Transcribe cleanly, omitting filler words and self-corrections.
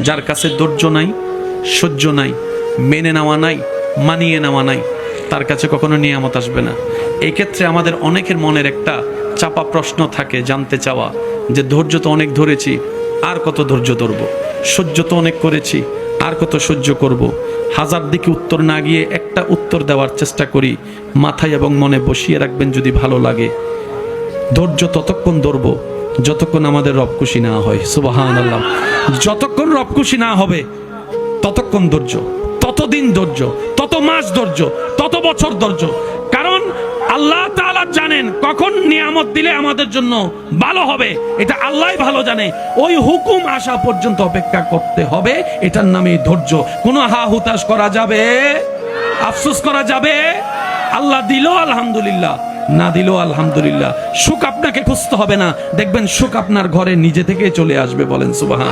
যার কাছে ধৈর্য নাই, সহ্য নাই, মেনে নেওয়া নাই, মানিয়ে নেওয়া নাই, তার কাছে কখনো নিয়ামত আসবে না। এই ক্ষেত্রে আমাদের অনেকের মনের একটা চাপা প্রশ্ন থাকে, জানতে চাওয়া যে ধৈর্য তো অনেক ধরেছি, আর কত ধৈর্য ধরবো, সহ্য তো অনেক করেছি, আর কত সহ্য করব। হাজার দিকে উত্তর না গিয়ে একটা উত্তর দেওয়ার চেষ্টা করি, মাথায় এবং মনে বসিয়ে রাখবেন যদি ভালো লাগে। ধৈর্য ততক্ষণ ধরবো যতক্ষণ আমাদের রব খুশি না হয়। সুবহানাল্লাহ। যতক্ষণ রব খুশি না হবে ততক্ষণ ধৈর্য, ততদিন ধৈর্য, তত মাস ধৈর্য, তত বছর ধৈর্য। কারণ আল্লাহ তাআলা জানেন কখন নিয়ামত দিলে আমাদের জন্য ভালো হবে, এটা আল্লাহই ভালো জানে। ওই হুকুম আসা পর্যন্ত অপেক্ষা করতে হবে, এটার নামই ধৈর্য। কোনো হা হুতাশ করা যাবে, আফসোস করা যাবে? আল্লাহ দিল আলহামদুলিল্লাহ, না দিল আলহামদুলিল্লাহ। সুখ আপনাকে খুঁজতে হবে না, দেখবেন সুখ আপনার ঘরে নিজে থেকেই চলে আসবে। বলেন সুবহান।